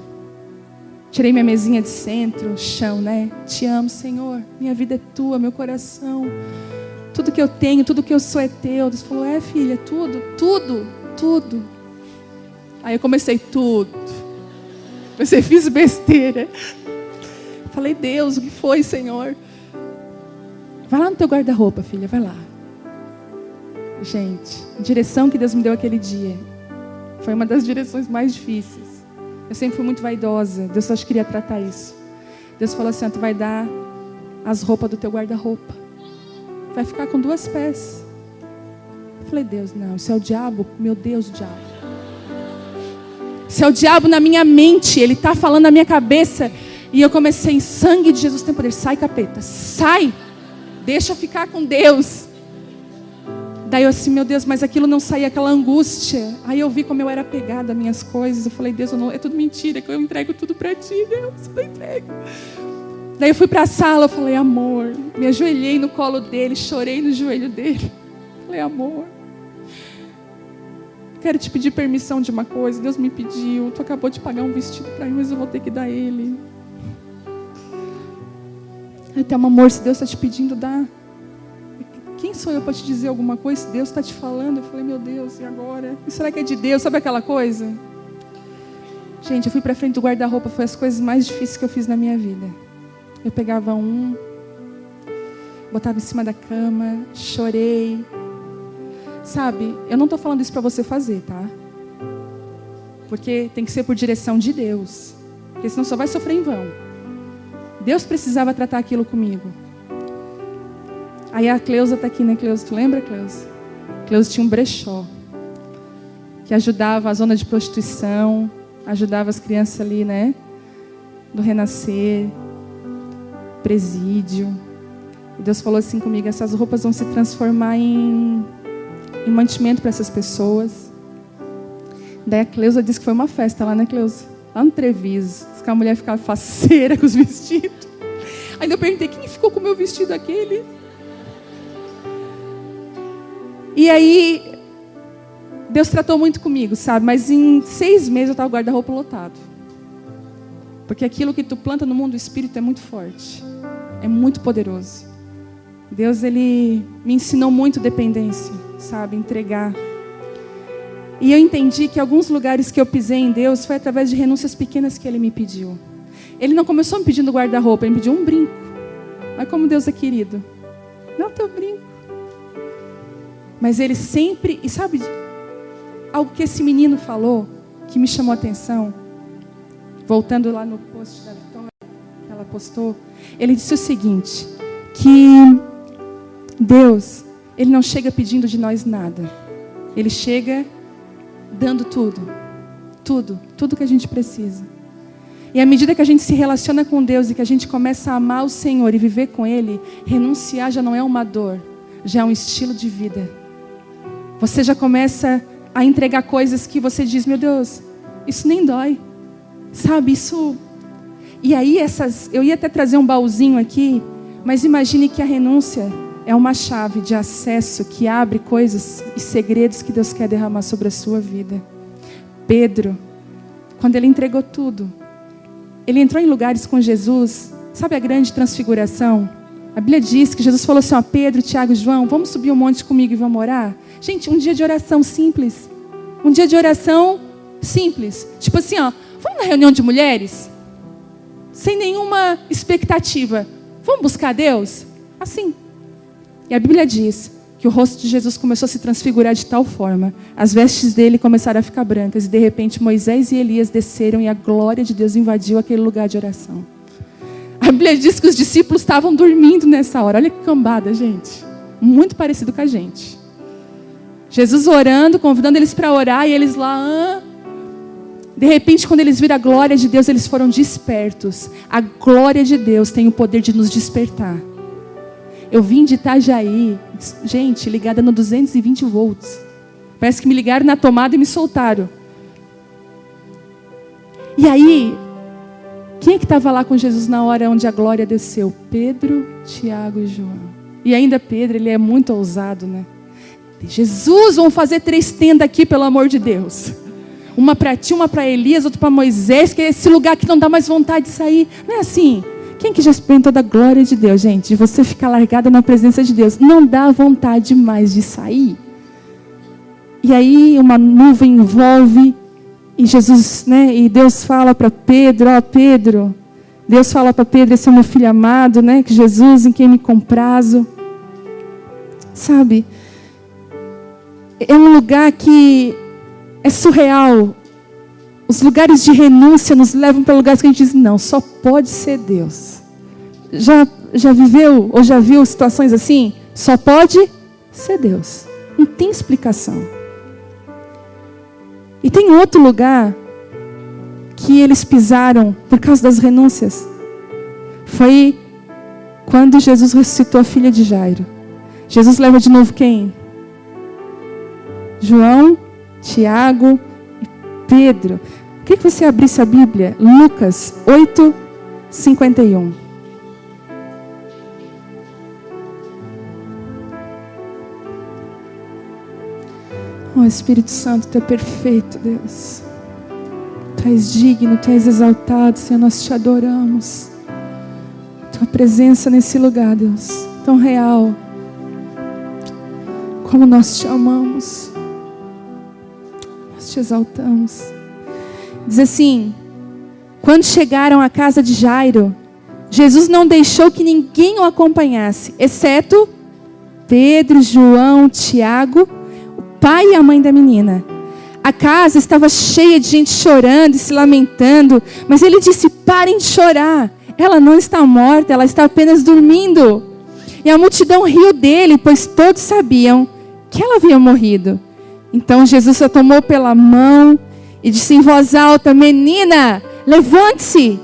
Tirei minha mesinha de centro, chão, né? Te amo, Senhor. Minha vida é tua, meu coração. Tudo que eu tenho, tudo que eu sou é teu. Deus falou, filha, tudo. Aí eu comecei fiz besteira. Falei, Deus, o que foi, Senhor? Vai lá no teu guarda-roupa, filha, vai lá. Gente, a direção que Deus me deu aquele dia foi uma das direções mais difíceis. Eu sempre fui muito vaidosa. Deus só queria tratar isso. Deus falou assim, tu vai dar as roupas do teu guarda-roupa. Vai ficar com 2 peças. Eu falei, Deus, não, isso é o diabo. Meu Deus, o diabo. Isso é o diabo na minha mente. Ele está falando na minha cabeça. E eu comecei, em sangue de Jesus tem poder. Sai, capeta, sai. Deixa eu ficar com Deus. Daí eu assim, meu Deus, mas aquilo não saía, aquela angústia. Aí eu vi como eu era apegada às minhas coisas. Eu falei, Deus, é tudo mentira, que eu entrego tudo para ti, Deus, eu entrego. Daí eu fui para a sala, eu falei, amor, me ajoelhei no colo dele, chorei no joelho dele. Falei, amor, quero te pedir permissão de uma coisa. Deus me pediu, tu acabou de pagar um vestido para mim, mas eu vou ter que dar ele. Aí tem um amor, se Deus está te pedindo, dá. Quem sou eu para te dizer alguma coisa? Se Deus está te falando. Eu falei, meu Deus, e agora? E será que é de Deus? Sabe aquela coisa? Gente, eu fui para frente do guarda-roupa. Foi as coisas mais difíceis que eu fiz na minha vida. Eu pegava botava em cima da cama, chorei. Sabe, eu não estou falando isso para você fazer, tá? Porque tem que ser por direção de Deus. Porque senão só vai sofrer em vão. Deus precisava tratar aquilo comigo. Aí a Cleusa está aqui, né, Cleusa? Tu lembra, Cleusa? Cleusa tinha um brechó que ajudava a zona de prostituição, ajudava as crianças ali, né? Do renascer, presídio. E Deus falou assim comigo, essas roupas vão se transformar em mantimento para essas pessoas. Daí a Cleusa disse que foi uma festa lá, né, Cleusa? Lá no Treviso. Diz que a mulher ficava faceira com os vestidos. Aí eu perguntei, quem ficou com o meu vestido aquele? E aí, Deus tratou muito comigo, sabe? Mas em 6 meses eu estava com o guarda-roupa lotado. Porque aquilo que tu planta no mundo do espírito é muito forte. É muito poderoso. Deus, Ele me ensinou muito dependência, sabe? Entregar. E eu entendi que alguns lugares que eu pisei em Deus foi através de renúncias pequenas que Ele me pediu. Ele não começou me pedindo guarda-roupa, Ele me pediu um brinco. Mas como Deus é querido. Não teu brinco. Mas Ele sempre... E sabe, algo que esse menino falou, que me chamou a atenção, voltando lá no post da Vitória, que ela postou, ele disse o seguinte, que Deus, Ele não chega pedindo de nós nada. Ele chega dando tudo. Tudo que a gente precisa. E à medida que a gente se relaciona com Deus e que a gente começa a amar o Senhor e viver com Ele, renunciar já não é uma dor, já é um estilo de vida. Você já começa a entregar coisas que você diz, meu Deus, isso nem dói. Sabe, isso... E aí eu ia até trazer um baúzinho aqui, mas imagine que a renúncia é uma chave de acesso que abre coisas e segredos que Deus quer derramar sobre a sua vida. Pedro, quando ele entregou tudo, ele entrou em lugares com Jesus, sabe a grande transfiguração? A Bíblia diz que Jesus falou assim, ó, Pedro, Tiago e João, vamos subir um monte comigo e vamos orar? Gente, um dia de oração simples. Um dia de oração simples. Tipo assim, ó, vamos na reunião de mulheres? Sem nenhuma expectativa. Vamos buscar Deus? Assim. E a Bíblia diz que o rosto de Jesus começou a se transfigurar de tal forma. As vestes dele começaram a ficar brancas. E de repente Moisés e Elias desceram e a glória de Deus invadiu aquele lugar de oração. A Bíblia diz que os discípulos estavam dormindo nessa hora. Olha que cambada, gente. Muito parecido com a gente. Jesus orando, convidando eles para orar. E eles lá... De repente, quando eles viram a glória de Deus, eles foram despertos. A glória de Deus tem o poder de nos despertar. Eu vim de Itajaí, gente, ligada no 220 volts. Parece que me ligaram na tomada e me soltaram. E aí, quem é que estava lá com Jesus na hora onde a glória desceu? Pedro, Tiago e João. E ainda Pedro, ele é muito ousado, né? Jesus, vamos fazer 3 tendas aqui, pelo amor de Deus. Uma para ti, uma para Elias, outra para Moisés, que é esse lugar que não dá mais vontade de sair. Não é assim? Quem que já experimentou da glória de Deus, gente? De você ficar largada na presença de Deus. Não dá vontade mais de sair. E aí uma nuvem envolve. E Jesus, né? E Deus fala para Pedro, ó Pedro. Deus fala para Pedro, esse é meu filho amado, né? Que Jesus em quem me comprazo. Sabe? É um lugar que é surreal. Os lugares de renúncia nos levam para lugares que a gente diz, não, só pode ser Deus. Já viveu ou já viu situações assim? Só pode ser Deus. Não tem explicação. E tem outro lugar que eles pisaram por causa das renúncias. Foi quando Jesus ressuscitou a filha de Jairo. Jesus leva de novo quem? João, Tiago e Pedro. Queria que você abrisse a Bíblia, Lucas 8:51. Oh, Espírito Santo, Tu é perfeito, Deus. Tu és digno, Tu és exaltado, Senhor, nós Te adoramos. Tua presença nesse lugar, Deus, tão real. Como nós Te amamos. Nós Te exaltamos. Diz assim, quando chegaram à casa de Jairo, Jesus não deixou que ninguém o acompanhasse, exceto Pedro, João, Tiago, o pai e a mãe da menina. A casa estava cheia de gente chorando e se lamentando, mas ele disse, parem de chorar, ela não está morta, ela está apenas dormindo. E a multidão riu dele, pois todos sabiam que ela havia morrido. Então Jesus a tomou pela mão e disse em voz alta, menina, levante-se.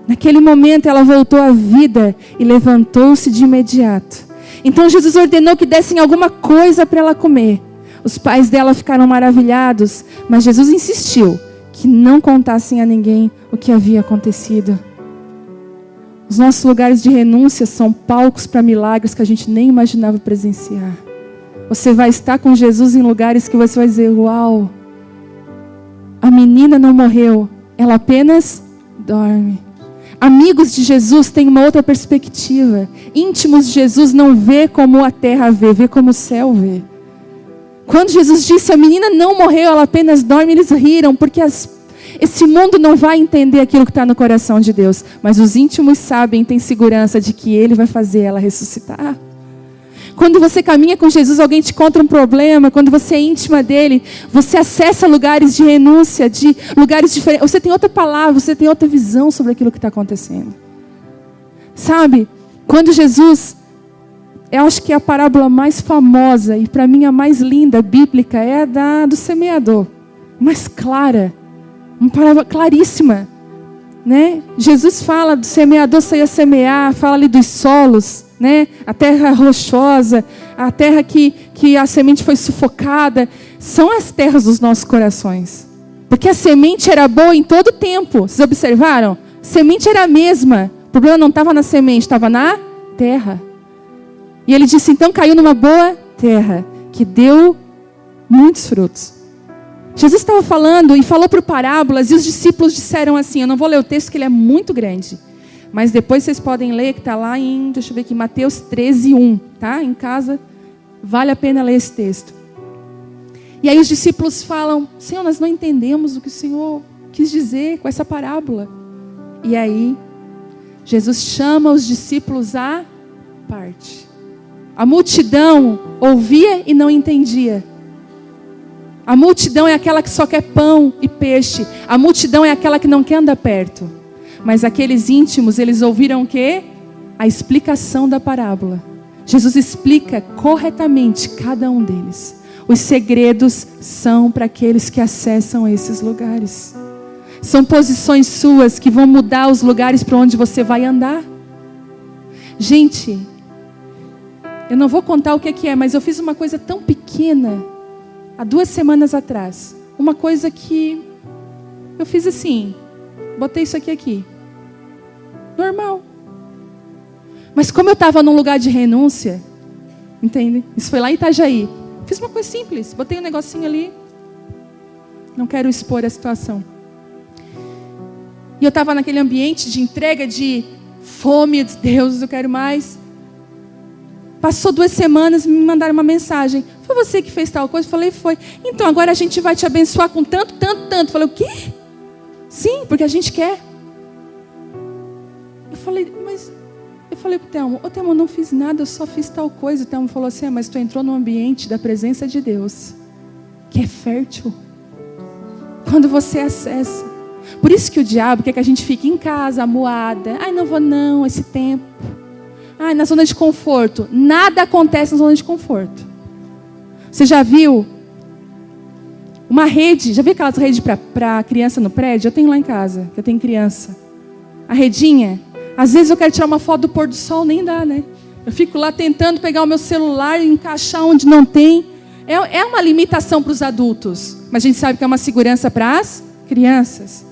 Naquele momento ela voltou à vida e levantou-se de imediato. Então Jesus ordenou que dessem alguma coisa para ela comer. Os pais dela ficaram maravilhados, mas Jesus insistiu que não contassem a ninguém o que havia acontecido. Os nossos lugares de renúncia são palcos para milagres que a gente nem imaginava presenciar. Você vai estar com Jesus em lugares que você vai dizer, uau, a menina não morreu, ela apenas dorme. Amigos de Jesus têm uma outra perspectiva. Íntimos de Jesus não vê como a terra vê, vê como o céu vê. Quando Jesus disse, a menina não morreu, ela apenas dorme, eles riram, porque esse mundo não vai entender aquilo que está no coração de Deus. Mas os íntimos sabem, têm segurança de que Ele vai fazer ela ressuscitar. Quando você caminha com Jesus, alguém te conta um problema, quando você é íntima dele, você acessa lugares de renúncia, de lugares diferentes. Você tem outra palavra, você tem outra visão sobre aquilo que está acontecendo. Sabe, quando Jesus, eu acho que a parábola mais famosa, e para mim a mais linda, bíblica, é a do semeador. Mais clara, uma palavra claríssima. Né? Jesus fala do semeador sair a semear, fala ali dos solos, né? A terra rochosa, a terra que a semente foi sufocada, são as terras dos nossos corações. Porque a semente era boa em todo tempo, vocês observaram? A semente era a mesma, o problema não estava na semente, estava na terra. E ele disse, então caiu numa boa terra, que deu muitos frutos. Jesus estava falando e falou por parábolas, e os discípulos disseram assim, eu não vou ler o texto que ele é muito grande, mas depois vocês podem ler, que está lá em, deixa eu ver aqui, Mateus 13:1, tá? Em casa, vale a pena ler esse texto. E aí os discípulos falam, Senhor, nós não entendemos o que o Senhor quis dizer com essa parábola. E aí, Jesus chama os discípulos à parte. A multidão ouvia e não entendia. A multidão é aquela que só quer pão e peixe. A multidão é aquela que não quer andar perto. Mas aqueles íntimos, eles ouviram o quê? A explicação da parábola. Jesus explica corretamente cada um deles. Os segredos são para aqueles que acessam esses lugares. São posições suas que vão mudar os lugares para onde você vai andar. Gente, eu não vou contar o que é, mas eu fiz uma coisa tão pequena há 2 semanas atrás. Uma coisa que eu fiz assim, botei isso aqui. Normal. Mas como eu estava num lugar de renúncia, entende? Isso foi lá em Itajaí. Fiz uma coisa simples, botei um negocinho ali. Não quero expor a situação. E eu estava naquele ambiente de entrega, de fome, de Deus, eu quero mais. Passou 2 semanas, me mandaram uma mensagem. Foi você que fez tal coisa? Eu falei, foi. Então, agora a gente vai te abençoar com tanto. Eu falei, o quê? Sim, porque a gente quer. Eu falei pro Telmo, Telmo, eu não fiz nada, eu só fiz tal coisa. O Telmo falou assim, mas tu entrou no ambiente da presença de Deus, que é fértil. Quando você acessa. Por isso que o diabo quer que a gente fique em casa, amuada. Ai, não vou não, esse tempo. Ai, na zona de conforto. Nada acontece na zona de conforto. Você já viu uma rede? Já viu aquelas redes para criança no prédio? Eu tenho lá em casa, que eu tenho criança. A redinha. Às vezes eu quero tirar uma foto do pôr do sol, nem dá, né? Eu fico lá tentando pegar o meu celular e encaixar onde não tem. É uma limitação para os adultos. Mas a gente sabe que é uma segurança para as crianças.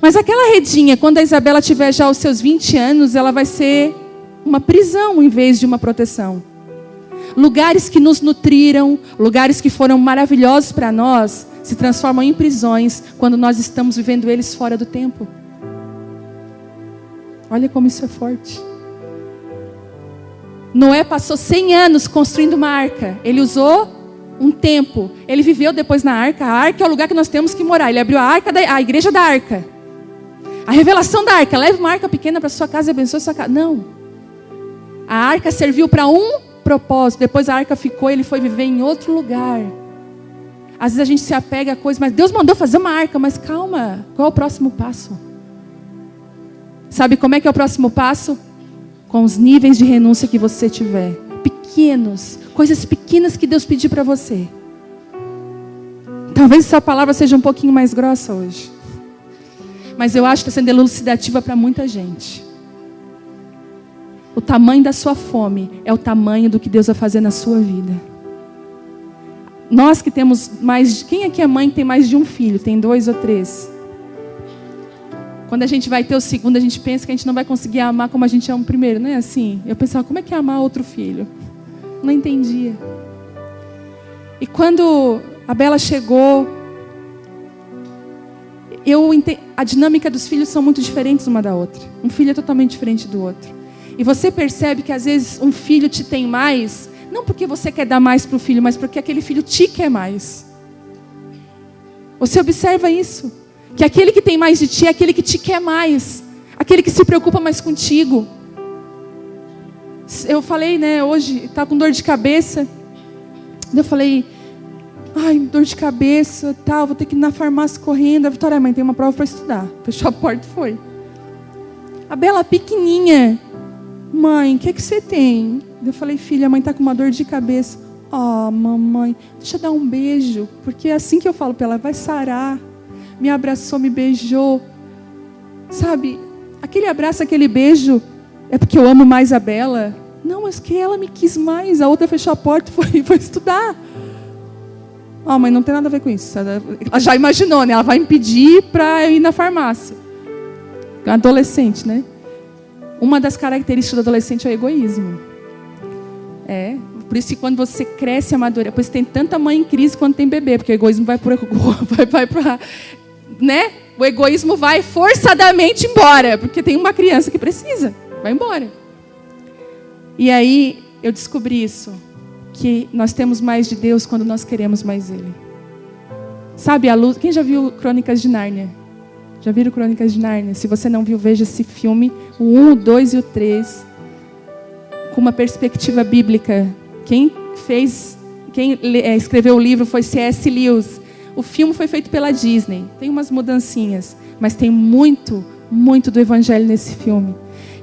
Mas aquela redinha, quando a Isabela tiver já os seus 20 anos, ela vai ser uma prisão em vez de uma proteção. Lugares que nos nutriram, lugares que foram maravilhosos para nós, se transformam em prisões quando nós estamos vivendo eles fora do tempo. Olha como isso é forte. Noé passou 100 anos construindo uma arca. Ele usou um tempo. Ele viveu depois na arca. A arca é o lugar que nós temos que morar. Ele abriu a igreja da arca. A revelação da arca. Leve uma arca pequena para sua casa e abençoe sua casa. Não. A arca serviu para um propósito. Depois a arca ficou e ele foi viver em outro lugar. Às vezes a gente se apega a coisas, mas Deus mandou fazer uma arca. Mas calma, qual é o próximo passo? Sabe como é que é o próximo passo? Com os níveis de renúncia que você tiver. Pequenos, coisas pequenas que Deus pediu para você. Talvez essa palavra seja um pouquinho mais grossa hoje. Mas eu acho que está sendo elucidativa para muita gente. O tamanho da sua fome é o tamanho do que Deus vai fazer na sua vida. Nós que temos mais... Quem aqui é mãe que tem mais de um filho? Tem 2 ou 3? Quando a gente vai ter o segundo, a gente pensa que a gente não vai conseguir amar como a gente ama o primeiro. Não é assim? Eu pensava, como é que é amar outro filho? Não entendia. E quando a Bela chegou, a dinâmica dos filhos são muito diferentes uma da outra. Um filho é totalmente diferente do outro. E você percebe que às vezes um filho te tem mais, não porque você quer dar mais para o filho, mas porque aquele filho te quer mais. Você observa isso? Que aquele que tem mais de ti é aquele que te quer mais. Aquele que se preocupa mais contigo. Eu falei, hoje, estava com dor de cabeça. Eu falei, ai, dor de cabeça, tal, vou ter que ir na farmácia correndo. A Vitória, mãe, tem uma prova para estudar. Fechou a porta e foi. A Bela pequenininha, mãe, o que você tem? Eu falei, filha, a mãe está com uma dor de cabeça. Mamãe, deixa eu dar um beijo. Porque é assim que eu falo para ela, vai sarar. Me abraçou, me beijou. Sabe, aquele abraço, aquele beijo, é porque eu amo mais a Bela? Não, mas que ela me quis mais. A outra fechou a porta e foi estudar. Mãe, não tem nada a ver com isso. Ela já imaginou, Ela vai impedir para eu ir na farmácia. Adolescente, Uma das características do adolescente é o egoísmo. Por isso que quando você cresce, amadurece. Por isso tem tanta mãe em crise quando tem bebê. Porque o egoísmo vai para... O egoísmo vai forçadamente embora. Porque tem uma criança que precisa. Vai embora. E aí eu descobri isso. Que nós temos mais de Deus quando nós queremos mais Ele. Sabe a luz? Quem já viu Crônicas de Nárnia? Já viram Crônicas de Nárnia? Se você não viu, veja esse filme. O 1, o 2 e o 3. Com uma perspectiva bíblica. Quem escreveu o livro foi C.S. Lewis. O filme foi feito pela Disney. Tem umas mudancinhas. Mas tem muito, muito do Evangelho nesse filme.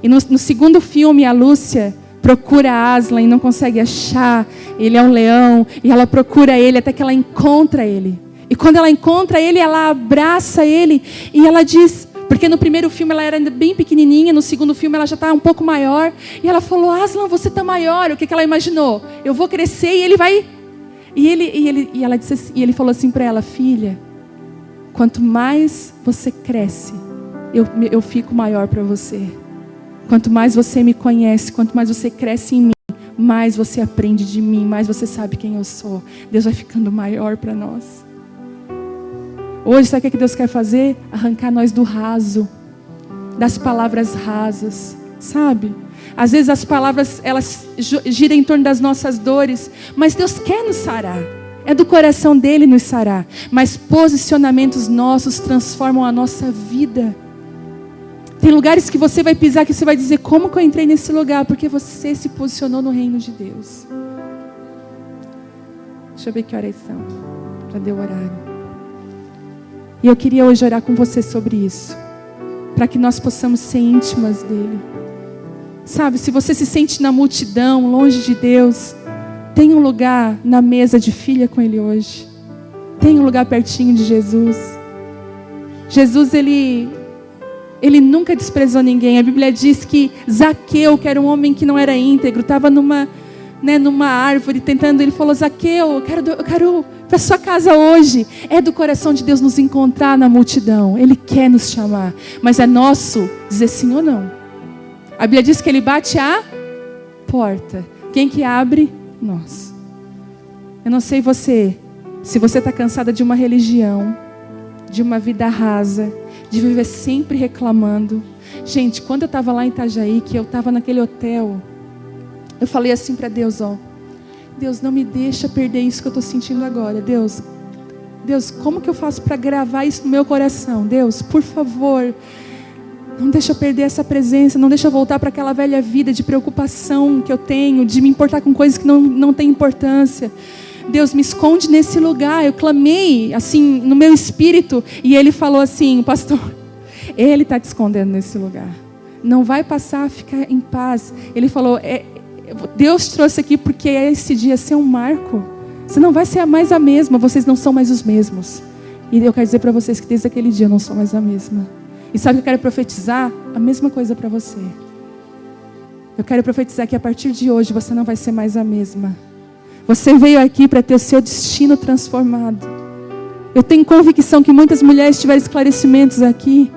E no segundo filme, a Lúcia procura Aslan e não consegue achar. Ele é um leão. E ela procura ele até que ela encontra ele. E quando ela encontra ele, ela abraça ele. E ela diz... Porque no primeiro filme ela era ainda bem pequenininha. No segundo filme ela já está um pouco maior. E ela falou, Aslan, você está maior. O que ela imaginou? Eu vou crescer e ele vai... E ele falou assim para ela, filha, quanto mais você cresce, eu fico maior para você. Quanto mais você me conhece, quanto mais você cresce em mim, mais você aprende de mim, mais você sabe quem eu sou. Deus vai ficando maior para nós. Hoje, sabe o que Deus quer fazer? Arrancar nós do raso, das palavras rasas, sabe? Às vezes as palavras, elas giram em torno das nossas dores, mas Deus quer nos sarar. É do coração dele nos sarar. Mas posicionamentos nossos transformam a nossa vida. Tem lugares que você vai pisar que você vai dizer, como que eu entrei nesse lugar? Porque você se posicionou no reino de Deus. Deixa eu ver que horas são. Já deu horário. E eu queria hoje orar com você sobre isso. Para que nós possamos ser íntimas dele. Sabe, se você se sente na multidão, longe de Deus, tem um lugar na mesa de filha com ele hoje. Tem um lugar pertinho de Jesus. Jesus, ele nunca desprezou ninguém. A Bíblia diz que Zaqueu, que era um homem que não era íntegro, estava numa árvore tentando, ele falou, Zaqueu, eu quero para sua casa hoje. É do coração de Deus nos encontrar na multidão. Ele quer nos chamar, mas é nosso dizer sim ou não. A Bíblia diz que ele bate a porta. Quem que abre? Nós. Eu não sei você, se você está cansada de uma religião, de uma vida rasa, de viver sempre reclamando. Gente, quando eu estava lá em Itajaí, que eu estava naquele hotel, eu falei assim para Deus, Deus, não me deixa perder isso que eu estou sentindo agora. Deus, como que eu faço para gravar isso no meu coração? Deus, por favor, não deixa eu perder essa presença, não deixa eu voltar para aquela velha vida de preocupação que eu tenho, de me importar com coisas que não têm importância. Deus, me esconde nesse lugar. Eu clamei assim no meu espírito e ele falou assim, o pastor, ele está te escondendo nesse lugar. Não vai passar, fica em paz. Ele falou, Deus trouxe aqui porque esse dia ser um marco. Você não vai ser mais a mesma, vocês não são mais os mesmos. E eu quero dizer para vocês que desde aquele dia eu não sou mais a mesma. E sabe o que eu quero profetizar? A mesma coisa para você. Eu quero profetizar que a partir de hoje você não vai ser mais a mesma. Você veio aqui para ter o seu destino transformado. Eu tenho convicção que muitas mulheres tiveram esclarecimentos aqui.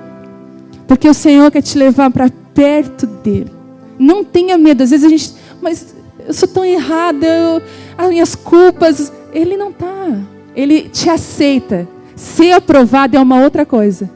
Porque o Senhor quer te levar para perto dele. Não tenha medo. Às vezes a gente... Mas eu sou tão errada. as minhas culpas. Ele não está. Ele te aceita. Ser aprovado é uma outra coisa.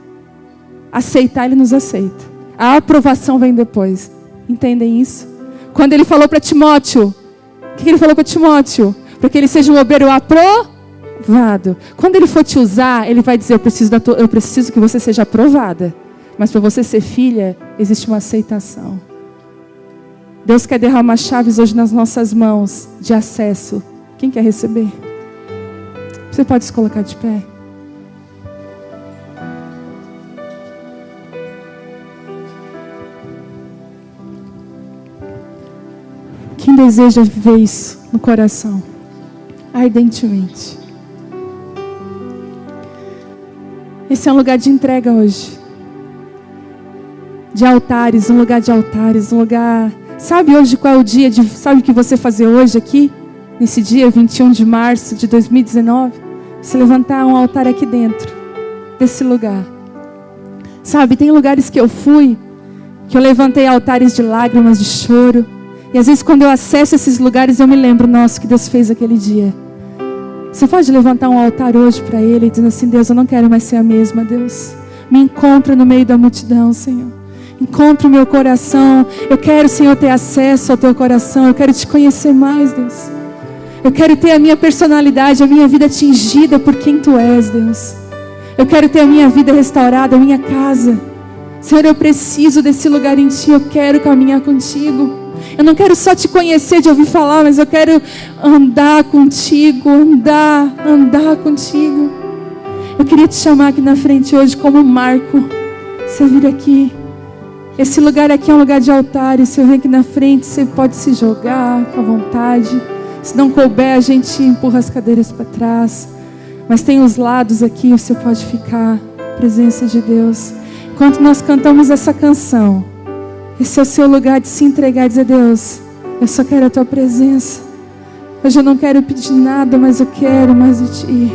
Aceitar, Ele nos aceita. A aprovação vem depois. Entendem isso? Quando Ele falou para Timóteo, o que Ele falou para Timóteo? Para que ele seja um obreiro aprovado. Quando Ele for te usar, Ele vai dizer, eu preciso que você seja aprovada. Mas para você ser filha, existe uma aceitação. Deus quer derramar chaves hoje nas nossas mãos de acesso. Quem quer receber? Você pode se colocar de pé. Quem deseja viver isso no coração? Ardentemente. Esse é um lugar de entrega hoje. De altares, um lugar de altares, um lugar... Sabe hoje qual é o dia sabe o que você fazer hoje aqui? Nesse dia 21 de março de 2019? Você levantar um altar aqui dentro desse lugar. Sabe, tem lugares que eu fui, que eu levantei altares de lágrimas, de choro. E às vezes quando eu acesso esses lugares eu me lembro, nossa, o que Deus fez aquele dia. Você pode levantar um altar hoje para Ele, dizendo assim, Deus, eu não quero mais ser a mesma, Deus. Me encontra no meio da multidão, Senhor. Encontra o meu coração. Eu quero, Senhor, ter acesso ao Teu coração. Eu quero Te conhecer mais, Deus. Eu quero ter a minha personalidade, a minha vida atingida por quem Tu és, Deus. Eu quero ter a minha vida restaurada, a minha casa. Senhor, eu preciso desse lugar em Ti. Eu quero caminhar contigo. Eu não quero só Te conhecer de ouvir falar, mas eu quero andar contigo, andar contigo. Eu queria Te chamar aqui na frente hoje como um marco. Você vir aqui. Esse lugar aqui é um lugar de altar. E se eu vir aqui na frente, você pode se jogar com a vontade. Se não couber, a gente empurra as cadeiras para trás. Mas tem os lados aqui, você pode ficar. Presença de Deus. Enquanto nós cantamos essa canção, esse é o seu lugar de se entregar e dizer, Deus, eu só quero a Tua presença. Hoje eu não quero pedir nada, mas eu quero mais de Ti.